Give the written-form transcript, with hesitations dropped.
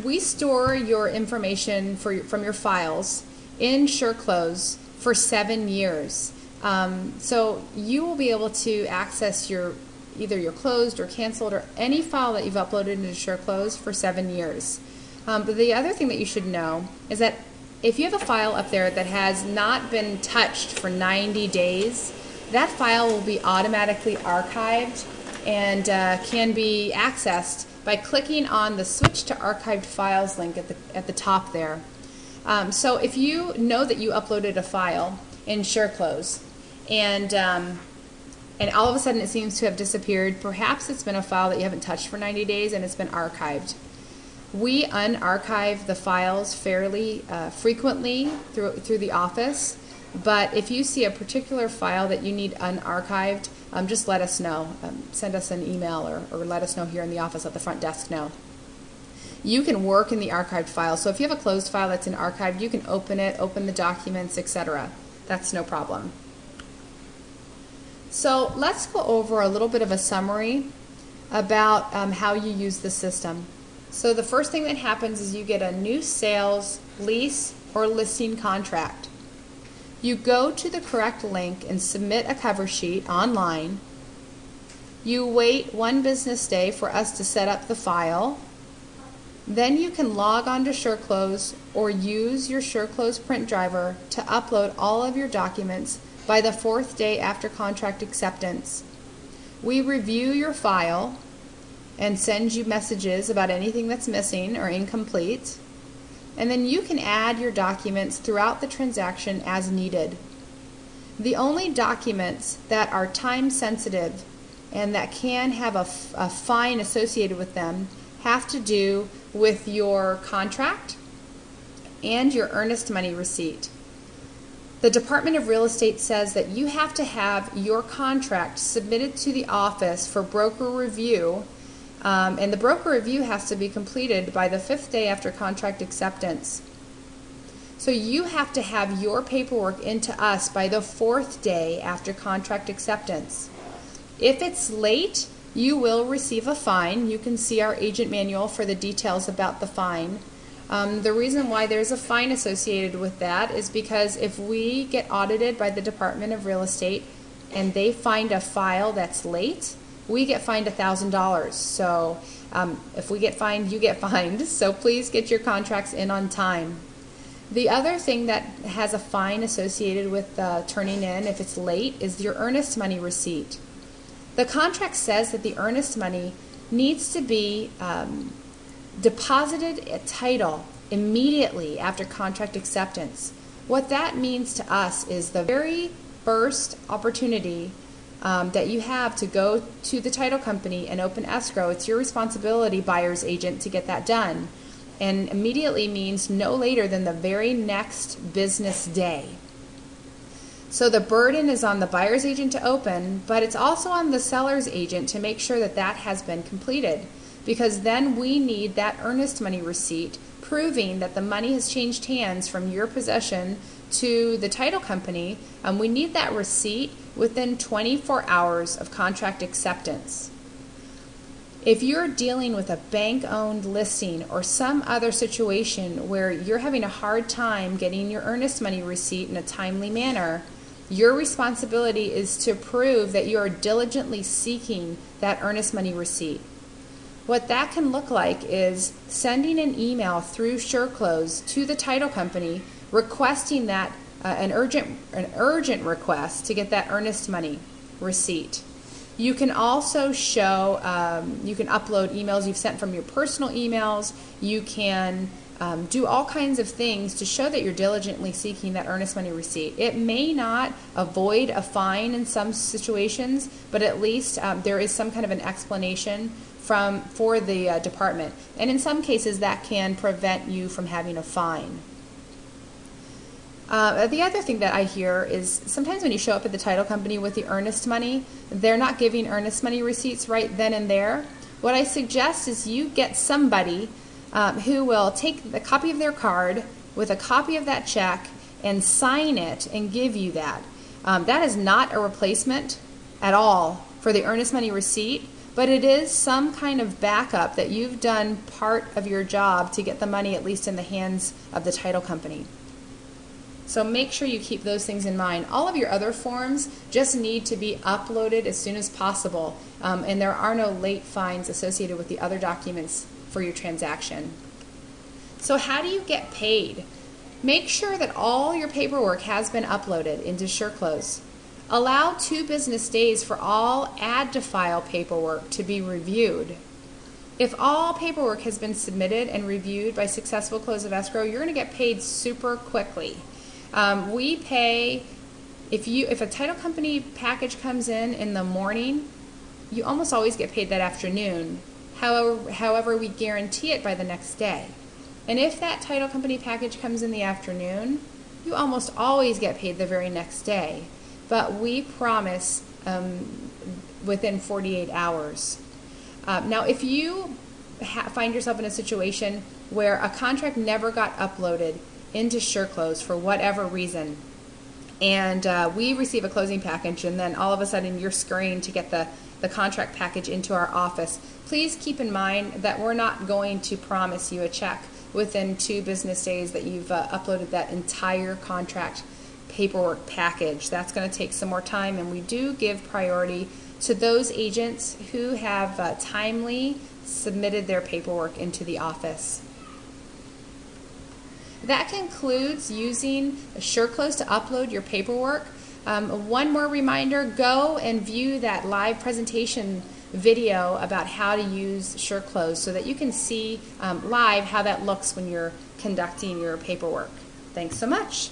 We store your information from your files in Sureclose for 7 years. So you will be able to access either your closed or canceled or any file that you've uploaded into Sureclose for 7 years. But the other thing that you should know is that if you have a file up there that has not been touched for 90 days, that file will be automatically archived and can be accessed by clicking on the Switch to Archived Files link at the top there. So if you know that you uploaded a file in Sureclose and all of a sudden it seems to have disappeared, perhaps it's been a file that you haven't touched for 90 days and it's been archived. We unarchive the files fairly frequently through the office, but if you see a particular file that you need unarchived, just let us know. Send us an email or let us know here in the office at the front desk know. You can work in the archived file. So if you have a closed file that's in archived, you can open it, open the documents, etc. That's no problem. So let's go over a little bit of a summary about how you use the system. So the first thing that happens is you get a new sales, lease, or listing contract. You go to the correct link and submit a cover sheet online. You wait 1 business day for us to set up the file. Then you can log on to Sureclose or use your Sureclose print driver to upload all of your documents by the 4th day after contract acceptance. We review your file and send you messages about anything that's missing or incomplete. And then you can add your documents throughout the transaction as needed. The only documents that are time sensitive and that can have a fine associated with them have to do with your contract and your earnest money receipt. The Department of Real Estate says that you have to have your contract submitted to the office for broker review, and the broker review has to be completed by the 5th day after contract acceptance. So you have to have your paperwork into us by the 4th day after contract acceptance. If it's late, you will receive a fine. You can see our agent manual for the details about the fine. The reason why there's a fine associated with that is because if we get audited by the Department of Real Estate and they find a file that's late, we get fined $1,000. So if we get fined, you get fined. So please get your contracts in on time. The other thing that has a fine associated with turning in if it's late is your earnest money receipt. The contract says that the earnest money needs to be deposited at title immediately after contract acceptance. What that means to us is the very first opportunity that you have to go to the title company and open escrow, it's your responsibility, buyer's agent, to get that done. And immediately means no later than the very next business day. So the burden is on the buyer's agent to open, but it's also on the seller's agent to make sure that that has been completed, because then we need that earnest money receipt proving that the money has changed hands from your possession to the title company, and we need that receipt within 24 hours of contract acceptance. If you're dealing with a bank-owned listing or some other situation where you're having a hard time getting your earnest money receipt in a timely manner, your responsibility is to prove that you are diligently seeking that earnest money receipt. What that can look like is sending an email through Sureclose to the title company requesting that an urgent request to get that earnest money receipt. You can also show, you can upload emails you've sent from your personal emails. You can do all kinds of things to show that you're diligently seeking that earnest money receipt. It may not avoid a fine in some situations, but at least there is some kind of an explanation for the department. And in some cases that can prevent you from having a fine. The other thing that I hear is sometimes when you show up at the title company with the earnest money, they're not giving earnest money receipts right then and there. What I suggest is you get somebody who will take the copy of their card with a copy of that check and sign it and give you that. That is not a replacement at all for the earnest money receipt, but it is some kind of backup that you've done part of your job to get the money at least in the hands of the title company. So make sure you keep those things in mind. All of your other forms just need to be uploaded as soon as possible, and there are no late fines associated with the other documents for your transaction. So how do you get paid? Make sure that all your paperwork has been uploaded into Sureclose. Allow 2 business days for all add to file paperwork to be reviewed. If all paperwork has been submitted and reviewed by successful close of escrow, you're going to get paid super quickly. We pay, if a title company package comes in the morning, you almost always get paid that afternoon. However, we guarantee it by the next day. And if that title company package comes in the afternoon, you almost always get paid the very next day. But we promise within 48 hours. Now, if you find yourself in a situation where a contract never got uploaded into Sureclose for whatever reason, and we receive a closing package, and then all of a sudden you're scurrying to get the contract package into our office, please keep in mind that we're not going to promise you a check within 2 business days that you've uploaded that entire contract paperwork package. That's going to take some more time, and we do give priority to those agents who have timely submitted their paperwork into the office. That concludes using Sureclose to upload your paperwork. One more reminder, go and view that live presentation video about how to use Sureclose so that you can see live how that looks when you're conducting your paperwork. Thanks so much.